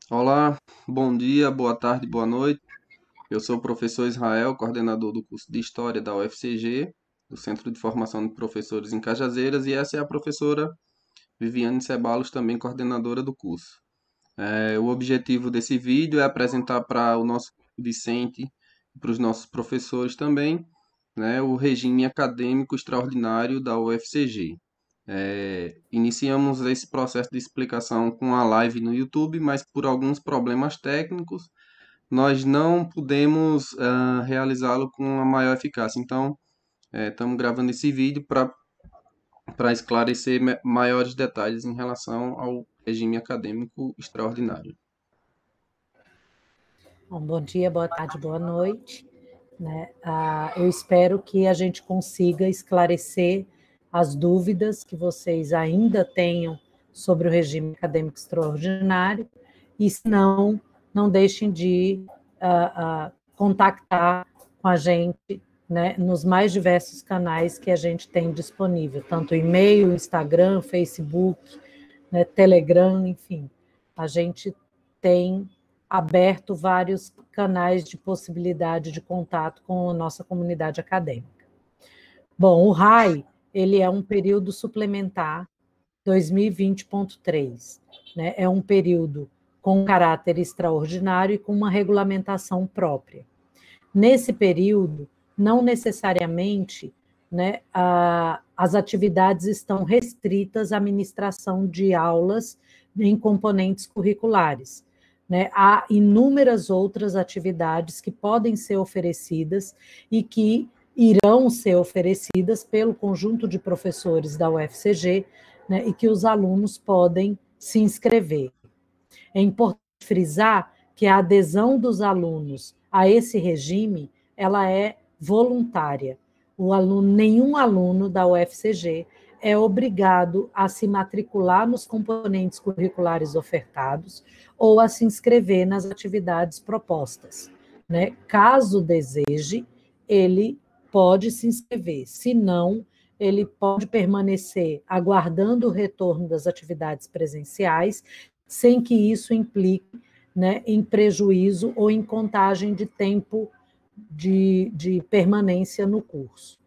Olá, bom dia, boa tarde, boa noite. Eu sou o professor Israel, coordenador do curso de História da UFCG, do Centro de Formação de Professores em Cajazeiras, e essa é a professora Viviane Ceballos, também coordenadora do curso. O objetivo desse vídeo é apresentar para o nosso discente e para os nossos professores também, né, o regime acadêmico extraordinário da UFCG. Iniciamos esse processo de explicação com a live no YouTube, mas por alguns problemas técnicos nós não pudemos realizá-lo com a maior eficácia. Então, estamos gravando esse vídeo para esclarecer maiores detalhes em relação ao regime acadêmico extraordinário. Bom dia, boa tarde, boa noite. Eu espero que a gente consiga esclarecer as dúvidas que vocês ainda tenham sobre o regime acadêmico extraordinário, e se não, não deixem de contactar com a gente, né, nos mais diversos canais que a gente tem disponível, tanto e-mail, Instagram, Facebook, né, Telegram, enfim. A gente tem aberto vários canais de possibilidade de contato com a nossa comunidade acadêmica. Bom, o RAI, ele é um período suplementar 2020.3, né? É um período com caráter extraordinário e com uma regulamentação própria. Nesse período, não necessariamente, né, as atividades estão restritas à ministração de aulas em componentes curriculares, né? Há inúmeras outras atividades que podem ser oferecidas e que irão ser oferecidas pelo conjunto de professores da UFCG, né, e que os alunos podem se inscrever. É importante frisar que a adesão dos alunos a esse regime, ela é voluntária. Nenhum aluno da UFCG é obrigado a se matricular nos componentes curriculares ofertados ou a se inscrever nas atividades propostas, né? Caso deseje, ele pode se inscrever. Se não, ele pode permanecer aguardando o retorno das atividades presenciais, sem que isso implique, né, em prejuízo ou em contagem de tempo de permanência no curso.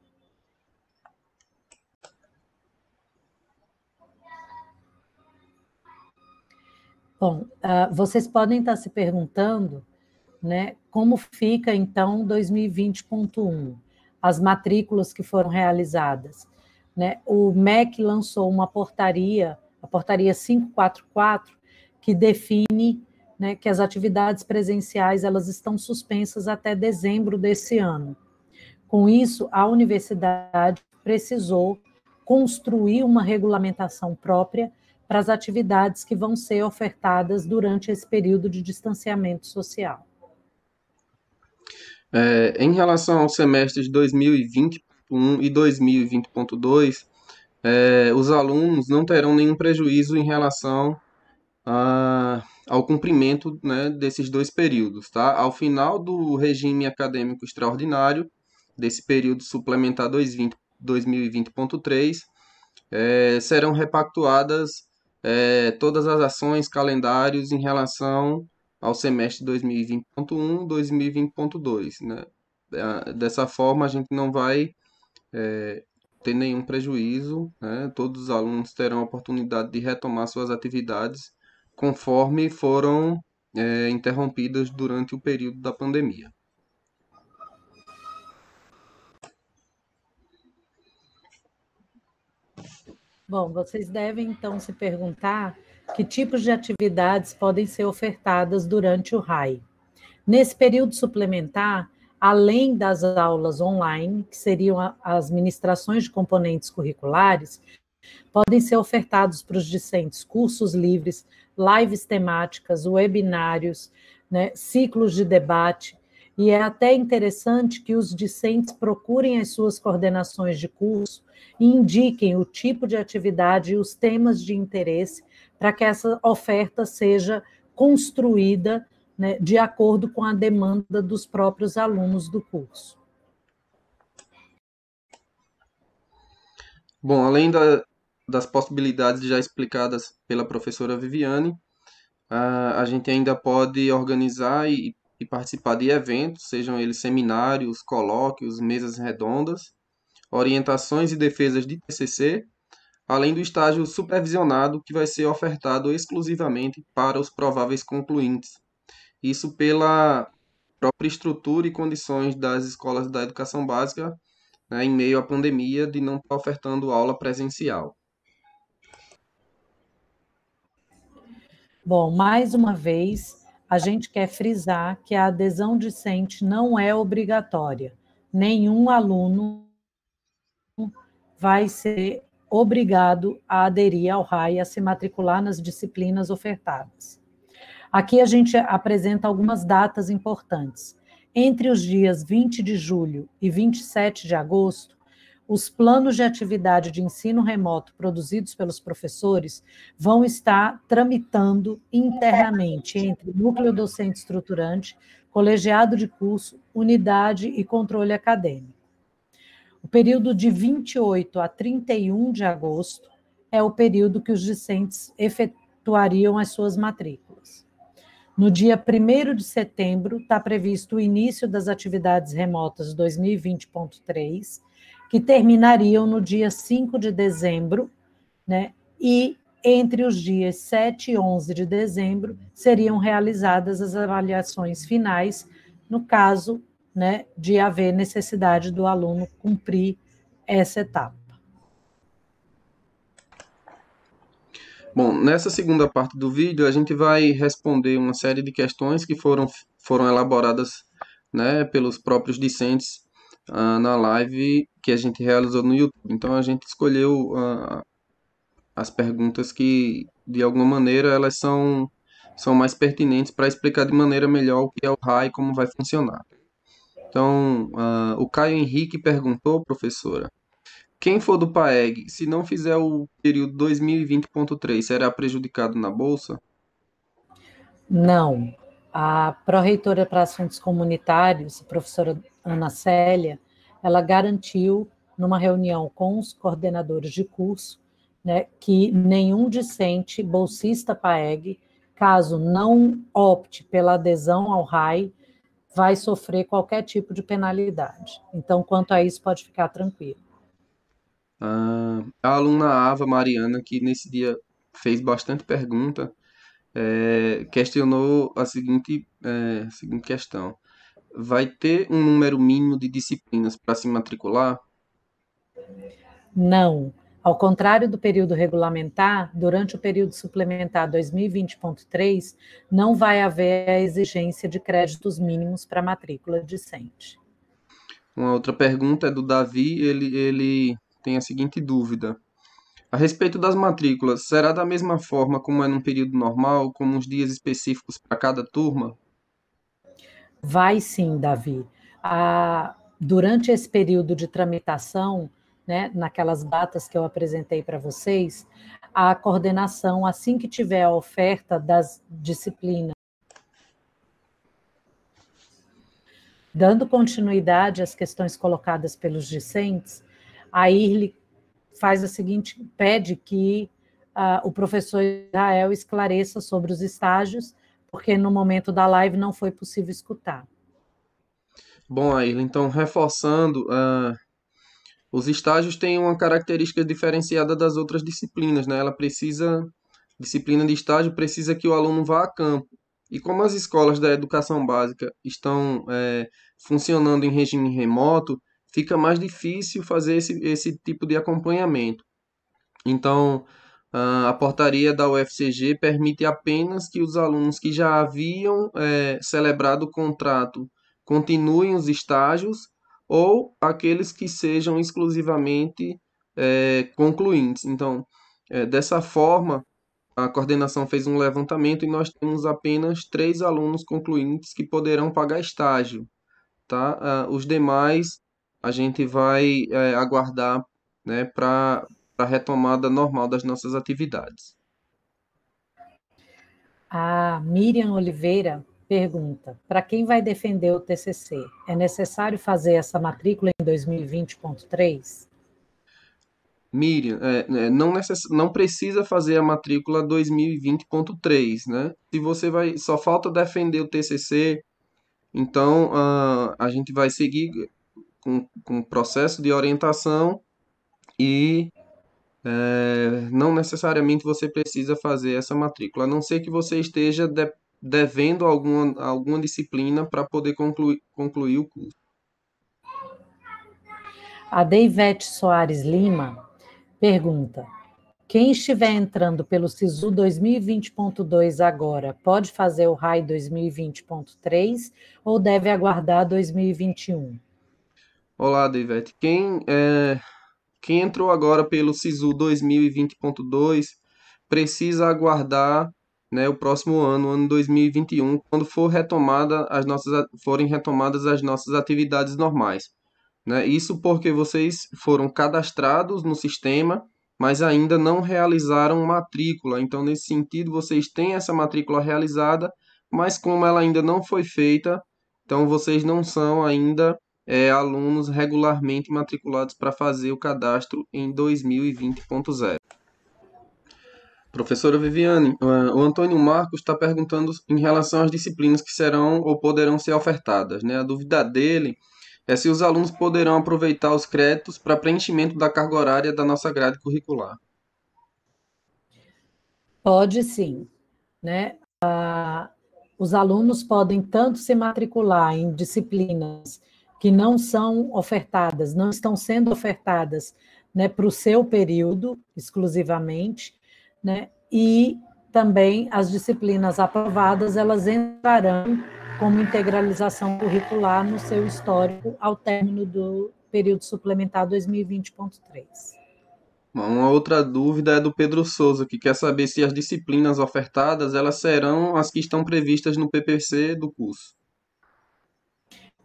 Bom, vocês podem estar se perguntando, né, como fica, então, 2020.1, as matrículas que foram realizadas, né? O MEC lançou uma portaria, a portaria 544, que define, né, que as atividades presenciais elas estão suspensas até dezembro desse ano. Com isso, a universidade precisou construir uma regulamentação própria para as atividades que vão ser ofertadas durante esse período de distanciamento social. Em relação aos semestres 2020.1 e 2020.2, os alunos não terão nenhum prejuízo em relação ao cumprimento, né, desses dois períodos, tá? Ao final do regime acadêmico extraordinário, desse período suplementar 2020.3, serão repactuadas todas as ações, calendários em relação ao semestre 2020.1, 2020.2, né? Dessa forma, a gente não vai ter nenhum prejuízo, né? Todos os alunos terão a oportunidade de retomar suas atividades conforme foram interrompidas durante o período da pandemia. Bom, vocês devem então se perguntar que tipos de atividades podem ser ofertadas durante o RAI. Nesse período suplementar, além das aulas online, que seriam as ministrações de componentes curriculares, podem ser ofertados para os discentes cursos livres, lives temáticas, webinários, né, ciclos de debate, e é até interessante que os discentes procurem as suas coordenações de curso e indiquem o tipo de atividade e os temas de interesse para que essa oferta seja construída, né, de acordo com a demanda dos próprios alunos do curso. Bom, além das possibilidades já explicadas pela professora Viviane, A gente ainda pode organizar e participar de eventos, sejam eles seminários, colóquios, mesas redondas, orientações e defesas de TCC, além do estágio supervisionado, que vai ser ofertado exclusivamente para os prováveis concluintes. Isso pela própria estrutura e condições das escolas da educação básica, né, em meio à pandemia, de não estar ofertando aula presencial. Bom, mais uma vez, a gente quer frisar que a adesão discente não é obrigatória. Nenhum aluno vai ser obrigado a aderir ao RAI e a se matricular nas disciplinas ofertadas. Aqui a gente apresenta algumas datas importantes. Entre os dias 20 de julho e 27 de agosto, os planos de atividade de ensino remoto produzidos pelos professores vão estar tramitando internamente entre núcleo docente estruturante, colegiado de curso, unidade e controle acadêmico. O período de 28 a 31 de agosto é o período que os discentes efetuariam as suas matrículas. No dia 1º de setembro, está previsto o início das atividades remotas 2020.3, que terminariam no dia 5 de dezembro, né? E entre os dias 7 e 11 de dezembro seriam realizadas as avaliações finais, no caso, né, de haver necessidade do aluno cumprir essa etapa. Bom, nessa segunda parte do vídeo, a gente vai responder uma série de questões que foram elaboradas, né, pelos próprios discentes na live que a gente realizou no YouTube. Então, a gente escolheu as perguntas que, de alguma maneira, elas são mais pertinentes para explicar de maneira melhor o que é o RAI e como vai funcionar. Então, o Caio Henrique perguntou, professora, quem for do PAEG, se não fizer o período 2020.3, será prejudicado na bolsa? Não. A pró-reitora para assuntos comunitários, a professora Ana Célia, ela garantiu, numa reunião com os coordenadores de curso, né, que nenhum discente bolsista PAEG, caso não opte pela adesão ao RAI, vai sofrer qualquer tipo de penalidade. Então, quanto a isso, pode ficar tranquilo. A aluna Ava Mariana, que nesse dia fez bastante pergunta, questionou a seguinte questão. Vai ter um número mínimo de disciplinas para se matricular? Não. Ao contrário do período regulamentar, durante o período suplementar 2020.3, não vai haver a exigência de créditos mínimos para matrícula discente. Uma outra pergunta é do Davi, ele tem a seguinte dúvida. A respeito das matrículas, será da mesma forma como é num período normal, como uns dias específicos para cada turma? Vai sim, Davi. Durante esse período de tramitação, né, naquelas datas que eu apresentei para vocês, a coordenação, assim que tiver a oferta das disciplinas, dando continuidade às questões colocadas pelos discentes, a IRLE faz a seguinte, pede que o professor Israel esclareça sobre os estágios, porque no momento da live não foi possível escutar. Bom, Ayrton, então, reforçando, os estágios têm uma característica diferenciada das outras disciplinas, né? Disciplina de estágio precisa que o aluno vá a campo. E como as escolas da educação básica estão funcionando em regime remoto, fica mais difícil fazer esse tipo de acompanhamento. Então, a portaria da UFCG permite apenas que os alunos que já haviam celebrado o contrato continuem os estágios ou aqueles que sejam exclusivamente concluintes. Então, dessa forma, a coordenação fez um levantamento e nós temos apenas 3 alunos concluintes que poderão pagar estágio, tá? Os demais a gente vai aguardar, né, para a retomada normal das nossas atividades. A Miriam Oliveira pergunta: para quem vai defender o TCC, é necessário fazer essa matrícula em 2020.3? Miriam, não precisa fazer a matrícula 2020.3, né? Se você vai, só falta defender o TCC, então a gente vai seguir com o processo de orientação e não necessariamente você precisa fazer essa matrícula, a não ser que você esteja devendo alguma disciplina para poder concluir o curso. A Deivete Soares Lima pergunta: quem estiver entrando pelo SISU 2020.2 agora, pode fazer o RAI 2020.3 ou deve aguardar 2021? Olá, Deivete. Quem entrou agora pelo SISU 2020.2 precisa aguardar, né, o próximo ano 2021, quando forem retomadas as nossas atividades normais, né? Isso porque vocês foram cadastrados no sistema, mas ainda não realizaram matrícula. Então, nesse sentido, vocês têm essa matrícula realizada, mas como ela ainda não foi feita, então vocês não são ainda alunos regularmente matriculados para fazer o cadastro em 2020.0. Professora Viviane, o Antônio Marcos está perguntando em relação às disciplinas que serão ou poderão ser ofertadas, né? A dúvida dele é se os alunos poderão aproveitar os créditos para preenchimento da carga horária da nossa grade curricular. Pode sim, né? Os alunos podem tanto se matricular em disciplinas que não são ofertadas, não estão sendo ofertadas, né, para o seu período exclusivamente, né? E também as disciplinas aprovadas, elas entrarão como integralização curricular no seu histórico ao término do período suplementar 2020.3. Uma outra dúvida é do Pedro Souza, que quer saber se as disciplinas ofertadas elas serão as que estão previstas no PPC do curso.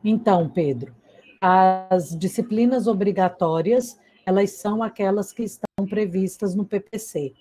Então, Pedro, as disciplinas obrigatórias, elas são aquelas que estão previstas no PPC.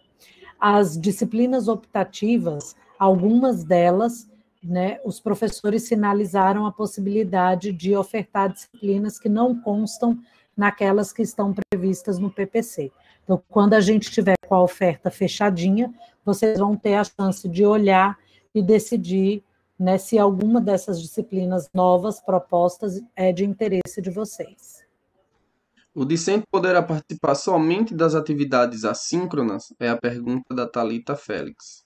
As disciplinas optativas, algumas delas, né, os professores sinalizaram a possibilidade de ofertar disciplinas que não constam naquelas que estão previstas no PPC. Então, quando a gente tiver com a oferta fechadinha, vocês vão ter a chance de olhar e decidir, né, se alguma dessas disciplinas novas propostas é de interesse de vocês. O discente poderá participar somente das atividades assíncronas? É a pergunta da Thalita Félix.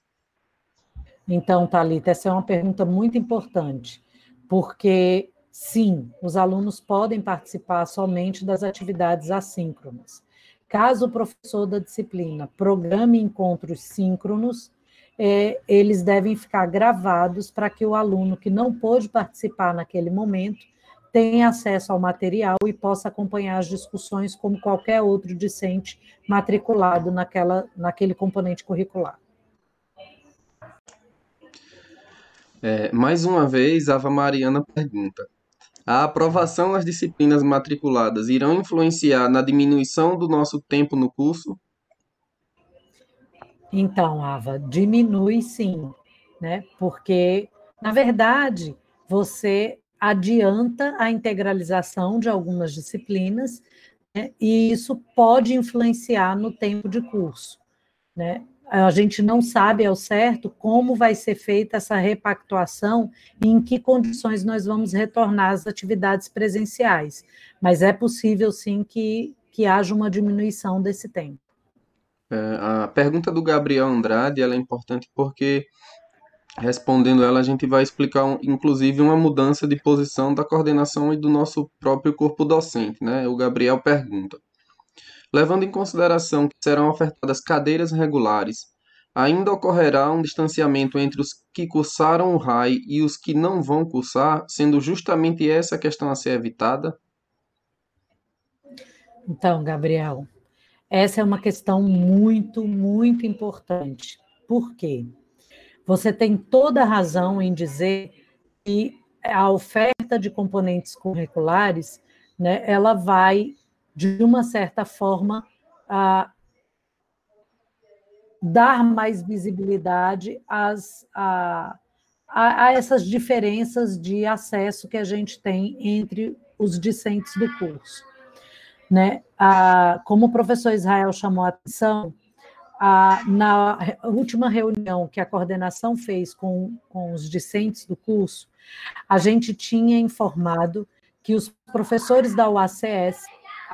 Então, Thalita, essa é uma pergunta muito importante, porque, sim, os alunos podem participar somente das atividades assíncronas. Caso o professor da disciplina programe encontros síncronos, eles devem ficar gravados para que o aluno que não pôde participar naquele momento tenha acesso ao material e possa acompanhar as discussões como qualquer outro discente matriculado naquele componente curricular. Mais uma vez, a Ava Mariana pergunta: a aprovação nas disciplinas matriculadas irão influenciar na diminuição do nosso tempo no curso? Então, Ava, diminui sim, né? Porque, na verdade, você adianta a integralização de algumas disciplinas, né? E isso pode influenciar no tempo de curso, né? A gente não sabe ao certo como vai ser feita essa repactuação e em que condições nós vamos retornar às atividades presenciais, mas é possível sim que haja uma diminuição desse tempo. A pergunta do Gabriel Andrade ela é importante porque, respondendo ela, a gente vai explicar, inclusive, uma mudança de posição da coordenação e do nosso próprio corpo docente, né? O Gabriel pergunta: levando em consideração que serão ofertadas cadeiras regulares, ainda ocorrerá um distanciamento entre os que cursaram o RAI e os que não vão cursar, sendo justamente essa a questão a ser evitada? Então, Gabriel, essa é uma questão muito, muito importante. Por quê? Você tem toda a razão em dizer que a oferta de componentes curriculares, né, ela vai, de uma certa forma, dar mais visibilidade a essas diferenças de acesso que a gente tem entre os discentes do curso. né? Como o professor Israel chamou a atenção, na última reunião que a coordenação fez com os discentes do curso, a gente tinha informado que os professores da UACS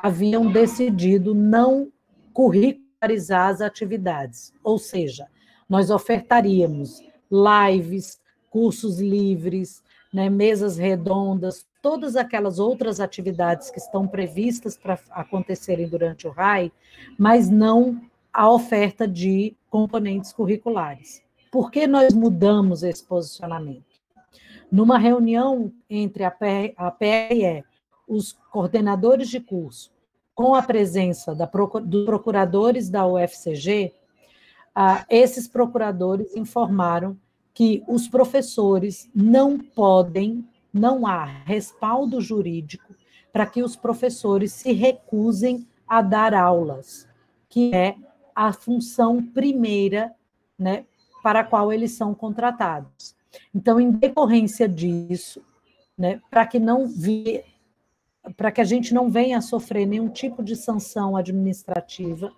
haviam decidido não curricularizar as atividades, ou seja, nós ofertaríamos lives, cursos livres, né, mesas redondas, todas aquelas outras atividades que estão previstas para acontecerem durante o RAI, mas não a oferta de componentes curriculares. Por que nós mudamos esse posicionamento? Numa reunião entre a PRE, os coordenadores de curso, com a presença dos procuradores da UFCG, esses procuradores informaram que os professores não podem, não há respaldo jurídico para que os professores se recusem a dar aulas, que é a função primeira, né, para a qual eles são contratados. Então, em decorrência disso, né, para que a gente não venha a sofrer nenhum tipo de sanção administrativa,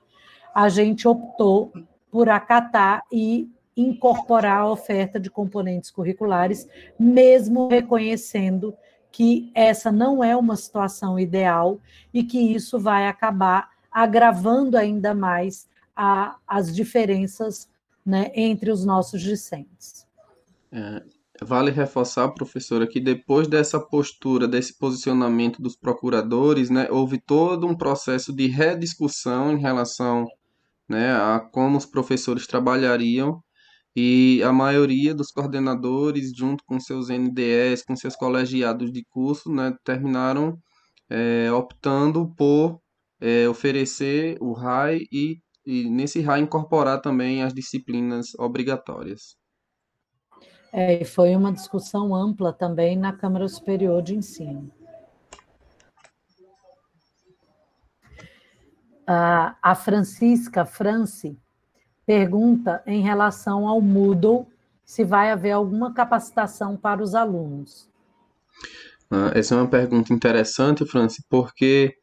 a gente optou por acatar e incorporar a oferta de componentes curriculares, mesmo reconhecendo que essa não é uma situação ideal e que isso vai acabar agravando ainda mais as diferenças, né, entre os nossos discentes. Vale reforçar, professora, que depois dessa postura, desse posicionamento dos procuradores, né, houve todo um processo de rediscussão em relação, né, a como os professores trabalhariam e a maioria dos coordenadores, junto com seus NDEs, com seus colegiados de curso, né, terminaram optando por oferecer o RAI e nesse RAI incorporar também as disciplinas obrigatórias. E foi uma discussão ampla também na Câmara Superior de Ensino. A Francisca France pergunta em relação ao Moodle se vai haver alguma capacitação para os alunos. Essa é uma pergunta interessante, Franci, porque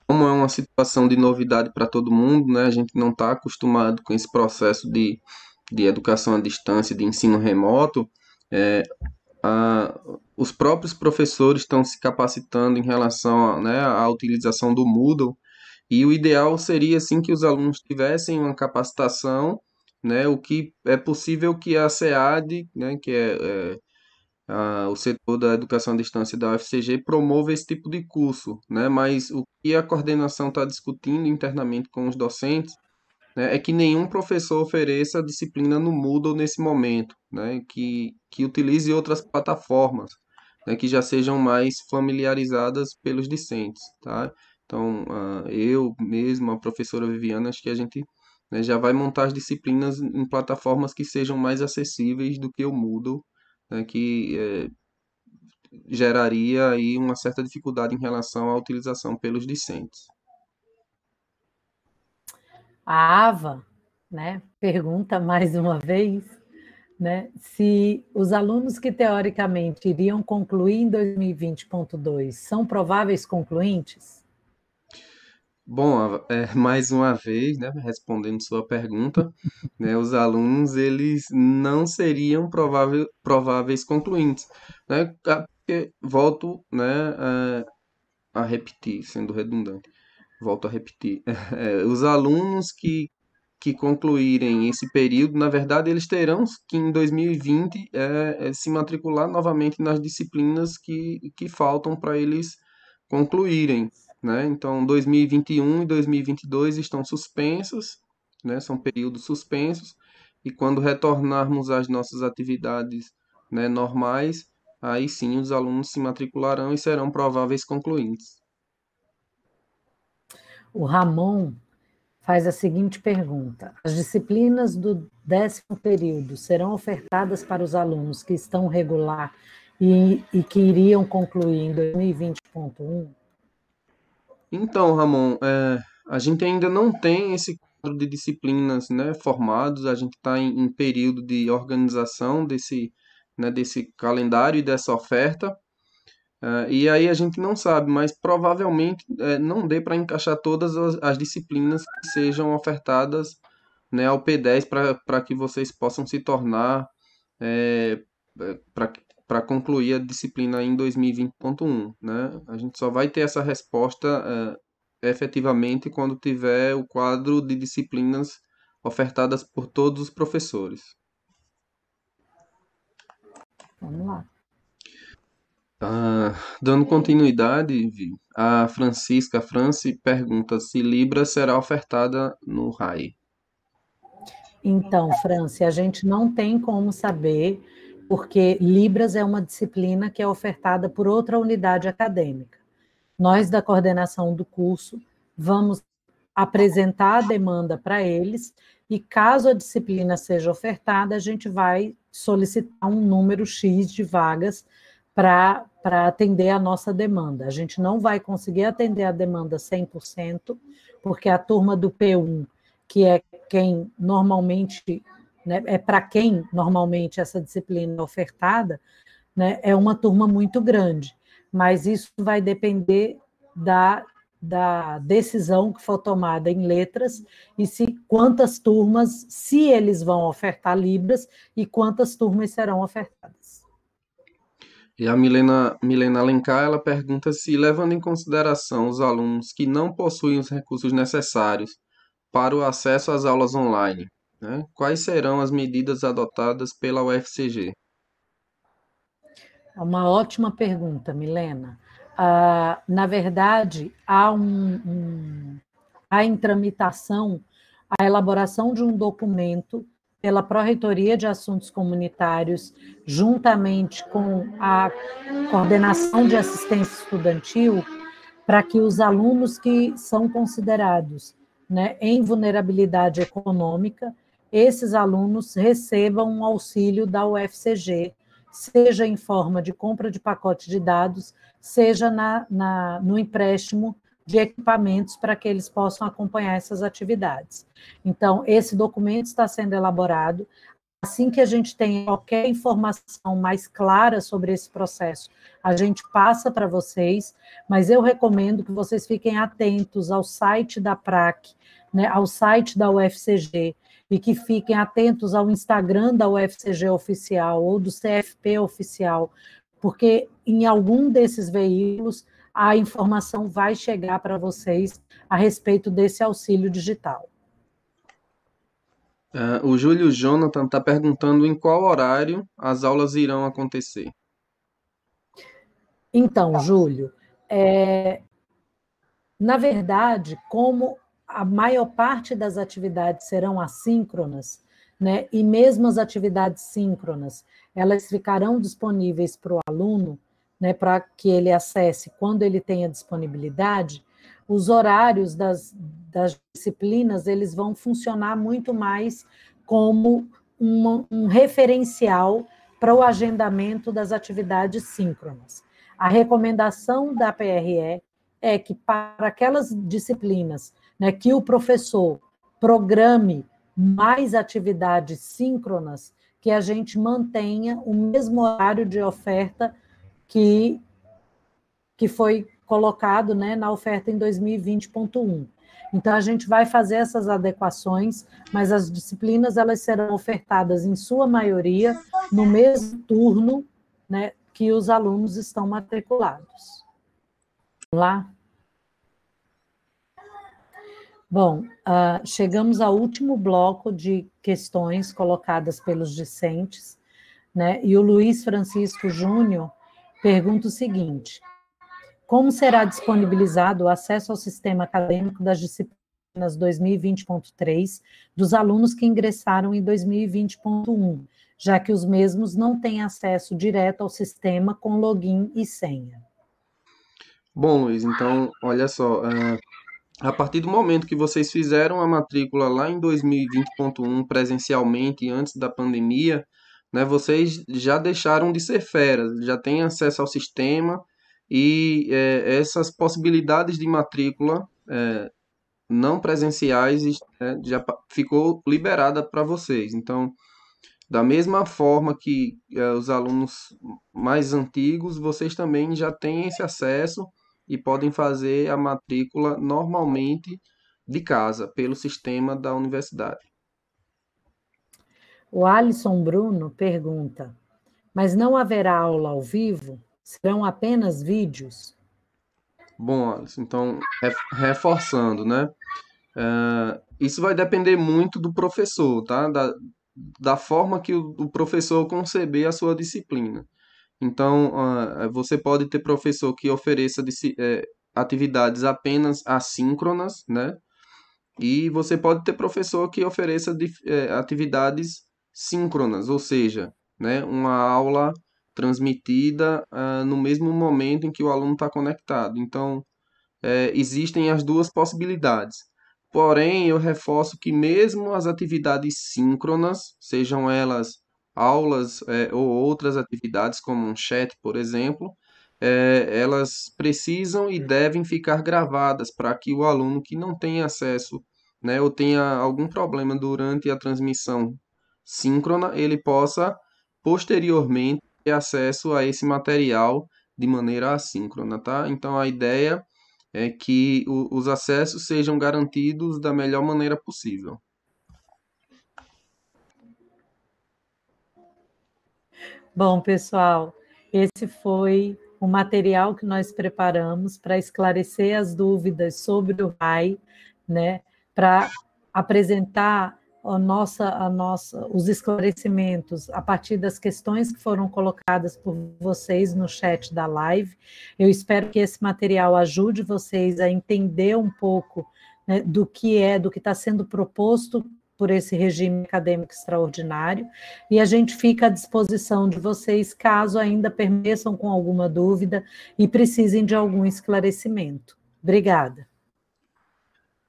como é uma situação de novidade para todo mundo, né, a gente não está acostumado com esse processo de educação à distância, de ensino remoto, é, os próprios professores estão se capacitando em relação né, à utilização do Moodle, e o ideal seria assim que os alunos tivessem uma capacitação, né, o que é possível que a SEAD, né, que é o setor da educação à distância da UFCG promova esse tipo de curso, né? Mas o que a coordenação está discutindo internamente com os docentes, né, é que nenhum professor ofereça disciplina no Moodle nesse momento, né? Que utilize outras plataformas, né, que já sejam mais familiarizadas pelos discentes, tá? Então, eu mesmo, a professora Viviana, acho que a gente, né, já vai montar as disciplinas em plataformas que sejam mais acessíveis do que o Moodle, né, que geraria aí uma certa dificuldade em relação à utilização pelos discentes. A Ava, né, pergunta mais uma vez, né, se os alunos que teoricamente iriam concluir em 2020.2 são prováveis concluintes? Bom, mais uma vez, né, respondendo sua pergunta, né, os alunos eles não seriam prováveis concluintes, né, porque, volto, né, a repetir, sendo redundante, volto a repetir, os alunos que concluírem esse período, na verdade, eles terão que em 2020 se matricular novamente nas disciplinas que faltam para eles concluírem, né? Então, 2021 e 2022 estão suspensos, né? São períodos suspensos, e quando retornarmos às nossas atividades, né, normais, aí sim os alunos se matricularão e serão prováveis concluintes. O Ramon faz a seguinte pergunta: as disciplinas do 10º período serão ofertadas para os alunos que estão regular e que iriam concluir em 2020.1? Então, Ramon, a gente ainda não tem esse quadro de disciplinas, né, formados, a gente está em período de organização desse, né, desse calendário e dessa oferta. E aí a gente não sabe, mas provavelmente não dê para encaixar todas as disciplinas que sejam ofertadas, né, ao P10 para que vocês possam se tornar para concluir a disciplina em 2020.1, né? A gente só vai ter essa resposta efetivamente quando tiver o quadro de disciplinas ofertadas por todos os professores. Vamos lá. Dando continuidade, a Francisca Franci pergunta se Libra será ofertada no RAI. Então, Franci, a gente não tem como saber, porque Libras é uma disciplina que é ofertada por outra unidade acadêmica. Nós, da coordenação do curso, vamos apresentar a demanda para eles e, caso a disciplina seja ofertada, a gente vai solicitar um número X de vagas para atender a nossa demanda. A gente não vai conseguir atender a demanda 100%, porque a turma do P1, que é quem normalmente, né, é para quem normalmente essa disciplina é ofertada, né, é uma turma muito grande, mas isso vai depender da decisão que for tomada em letras e quantas turmas, se eles vão ofertar Libras e quantas turmas serão ofertadas. E a Milena Alencar, ela pergunta se, levando em consideração os alunos que não possuem os recursos necessários para o acesso às aulas online, né, quais serão as medidas adotadas pela UFCG? É uma ótima pergunta, Milena. Na verdade, há em tramitação a elaboração de um documento pela Pró-Reitoria de Assuntos Comunitários, juntamente com a Coordenação de Assistência Estudantil, para que os alunos que são considerados, né, em vulnerabilidade econômica, esses alunos recebam um auxílio da UFCG, seja em forma de compra de pacote de dados, seja no empréstimo de equipamentos para que eles possam acompanhar essas atividades. Então, esse documento está sendo elaborado. Assim que a gente tem qualquer informação mais clara sobre esse processo, a gente passa para vocês, mas eu recomendo que vocês fiquem atentos ao site da PRAC, né, ao site da UFCG, e que fiquem atentos ao Instagram da UFCG oficial ou do CFP oficial, porque em algum desses veículos a informação vai chegar para vocês a respeito desse auxílio digital. O Júlio Jonathan está perguntando em qual horário as aulas irão acontecer. Então, Júlio, na verdade, como a maior parte das atividades serão assíncronas, né, e mesmo as atividades síncronas, elas ficarão disponíveis para o aluno, né, para que ele acesse quando ele tenha disponibilidade, os horários das disciplinas eles vão funcionar muito mais como um referencial para o agendamento das atividades síncronas. A recomendação da PRE é que para aquelas disciplinas, né, que o professor programe mais atividades síncronas, que a gente mantenha o mesmo horário de oferta que foi colocado, né, na oferta em 2020.1. Então, a gente vai fazer essas adequações, mas as disciplinas elas serão ofertadas, em sua maioria, no mesmo turno, né, que os alunos estão matriculados. Vamos lá? Bom, chegamos ao último bloco de questões colocadas pelos discentes, né? E o Luiz Francisco Júnior pergunta o seguinte: como será disponibilizado o acesso ao sistema acadêmico das disciplinas 2020.3 dos alunos que ingressaram em 2020.1, já que os mesmos não têm acesso direto ao sistema com login e senha? Bom, Luiz, então, olha só, a partir do momento que vocês fizeram a matrícula lá em 2020.1 presencialmente, antes da pandemia, né, vocês já deixaram de ser feras, já têm acesso ao sistema e essas possibilidades de matrícula não presenciais já ficou liberada para vocês. Então, Da mesma forma que os alunos mais antigos, vocês também já têm esse acesso e podem fazer a matrícula normalmente de casa, pelo sistema da universidade. O Alisson Bruno pergunta: mas não haverá aula ao vivo? Serão apenas vídeos? Bom, Alisson, então, reforçando, né? Isso vai depender muito do professor, tá? Da forma que o professor conceber a sua disciplina. Então, você pode ter professor que ofereça atividades apenas assíncronas, né? E você pode ter professor que ofereça atividades síncronas, ou seja, né, uma aula transmitida no mesmo momento em que o aluno está conectado. Então, existem as duas possibilidades. Porém, eu reforço que mesmo as atividades síncronas, sejam elas aulas, ou outras atividades, como um chat, por exemplo, elas precisam e devem ficar gravadas para que o aluno que não tenha acesso, né, ou tenha algum problema durante a transmissão síncrona, ele possa posteriormente ter acesso a esse material de maneira assíncrona, tá? Então a ideia é que os acessos sejam garantidos da melhor maneira possível. Bom, pessoal, esse foi o material que nós preparamos para esclarecer as dúvidas sobre o RAI, né, para apresentar os esclarecimentos a partir das questões que foram colocadas por vocês no chat da live. Eu espero que esse material ajude vocês a entender um pouco, né, do que está sendo proposto por esse regime acadêmico extraordinário, e a gente fica à disposição de vocês caso ainda permaneçam com alguma dúvida e precisem de algum esclarecimento. Obrigada.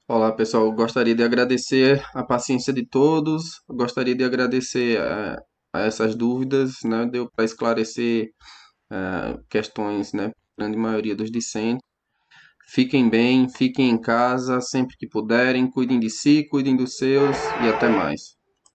Olá, pessoal. Gostaria de agradecer a paciência de todos. Gostaria de agradecer a essas dúvidas, né? Deu para esclarecer questões, né? Grande maioria dos discentes. Fiquem bem, fiquem em casa sempre que puderem. Cuidem de si, cuidem dos seus e até mais.